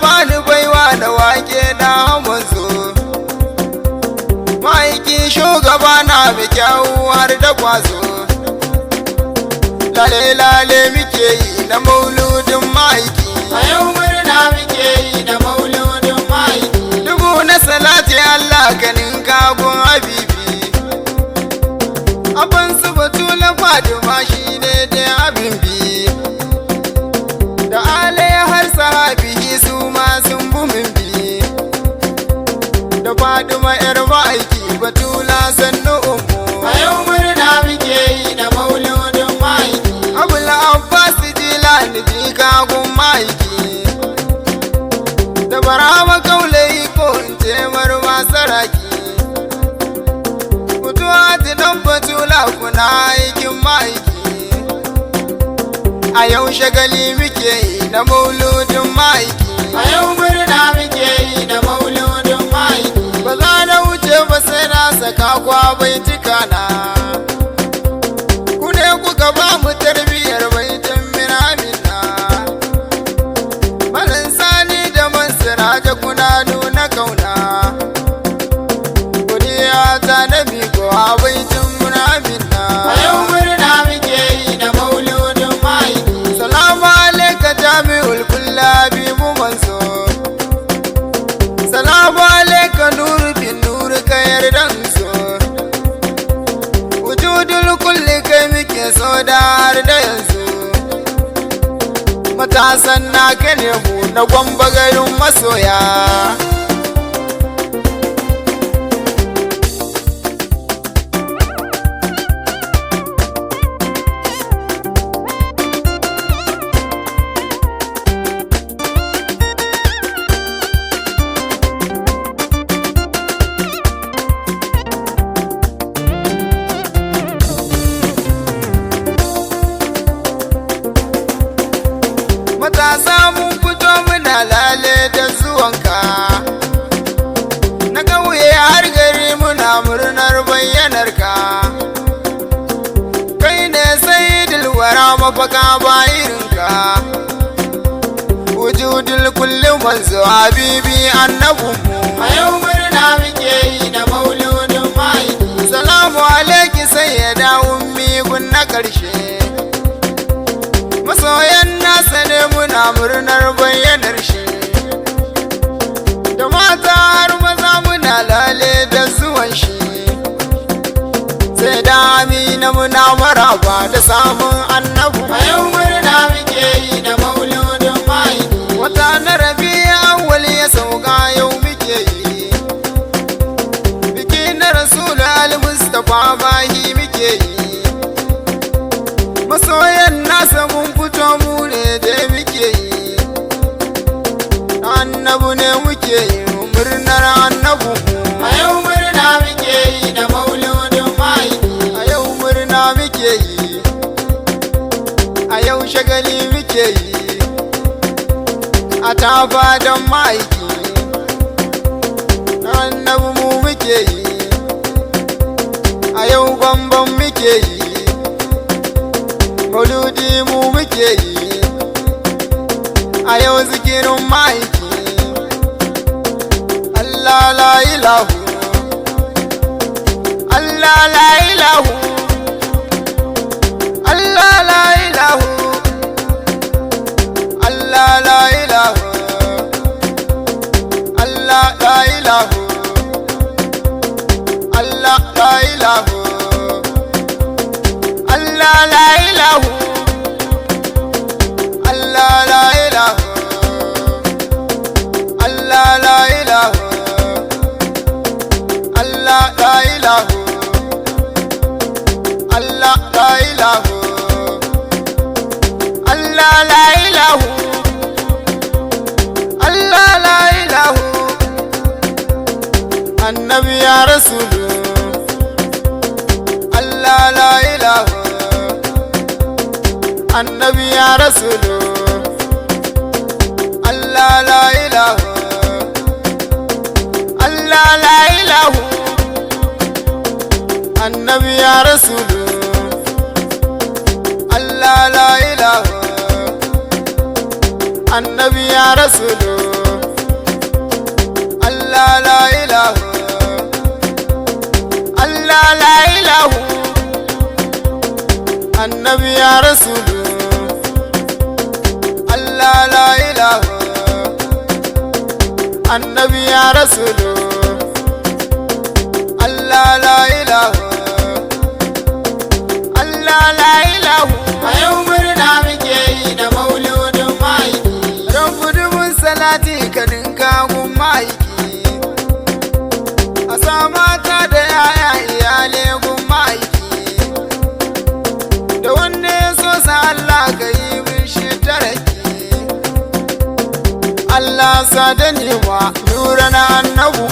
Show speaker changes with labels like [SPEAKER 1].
[SPEAKER 1] bani baiwa da wake na manzo. Ma'aiki shugaba na mai kyau har da kwazo. Lale-lale muke yi na mauludin ma'aiki.
[SPEAKER 2] A yau murna muke yi da mauludin ma'aiki.
[SPEAKER 1] Dubu na salati Allah ganin kagun habibi. Abin su Batula Fatima shi ne dai abin bi. Da alai har sahabihi su ma sun bumin bi. Da Fatima yar ma'aiki Batula sannu ummu.
[SPEAKER 2] A yau murna muke yi da mauludin ma'aiki.
[SPEAKER 1] Abul Abbas Jilani jikagun ma'aiki. Da Barama Kaulayi ko in ce marma saraki. Mutuwa dan Batula kuna aikin ma'aiki. A yau shagali muke yi da mauludin ma'aiki.
[SPEAKER 2] A yau murna muke yi da mauludin ma'aiki.
[SPEAKER 1] Ba za na wuce ba sai na saka kwa baitika na. Ku ne kuka ba mu tarbiyyar baitin minamina. Malan Sani da Mansura da kuna nuna kauna. Kuriya ta na miko a baitin minamina.
[SPEAKER 2] A yau murna muke yi da mauludin ma'aiki.
[SPEAKER 1] Salamu alaika jami'ul kullabi mu manzo. Salamu alaika nuru bin nuru ka yardan so. Wujudul kulli kai muke so da har da yanzu. Matasan na ne mu na gwamba garin masoya. Matasa mun fito muna lale da zuwanka. Na ƙauye har gari muna murnar bayyanarka. Kai ne sayyidul wara mafaka ba irinka. Wujudul kulli manzo habibi annabinmu.
[SPEAKER 2] A yau murna muke yi da mauludin ma'aiki.
[SPEAKER 1] Salamu alaiki sayyada ummi gun na ƙarshe. Masoyan nasa ne muna murnar bayyanar shi. Da mata har maza muna lale da zuwan shi. Sai da Amina muna maraba da samun annabu.
[SPEAKER 2] A yau murna muke yi da mauludin ma'aiki.
[SPEAKER 1] Wata na Rabi'a awwal ya sauka yau muke yi. Biki na Rasul al-Mustafa bahi muke yi. Masoyan nasa mun fito mu ne da muke yi. Annabu ne muke yi murnar annabu.
[SPEAKER 2] A yau murna muke yi da mauludin ma'aiki.
[SPEAKER 1] A yau murna muke yi. A yau shagali muke yi. A tafa don ma'aiki. Annabu mu muke yi. A yau bambam muke yi. Mauludi mu muke yi. A yau zikirin ma'aiki. Allah la ilahu. Allah la ilahu. Allah la ilahu. Allah la ilahu. Allah la ilahu. Allah la ilahu. Allah la ilahu. Allah la ilahu. Allah la ilahu. Allah la ilahu. Allah la ilahu. Allah la ilahu. Allah la ilahu. Annabi ya rasulu. Allah la ilahu. Annabi ya rasulu. Allah la ilahu. Allah la ilahu. Annabi ya rasulu. Allah la ilahu. Annabi ya rasulu. Allah la ilahu, Allah la ilahu, annabi ya rasulu, Allah la ilahu, annabi ya rasulu, Allah la ilahu, Allah la ilahu.
[SPEAKER 2] A yau murna muke yi da mauludin ma'aiki.
[SPEAKER 1] Rabbu dubun salati ka dinga gun ma'aiki, a sa mata da yaya iyale gun ma'aiki, da wanda ya so sa Allah ka yi min shi taraki. Allah sa da nema nura na annabu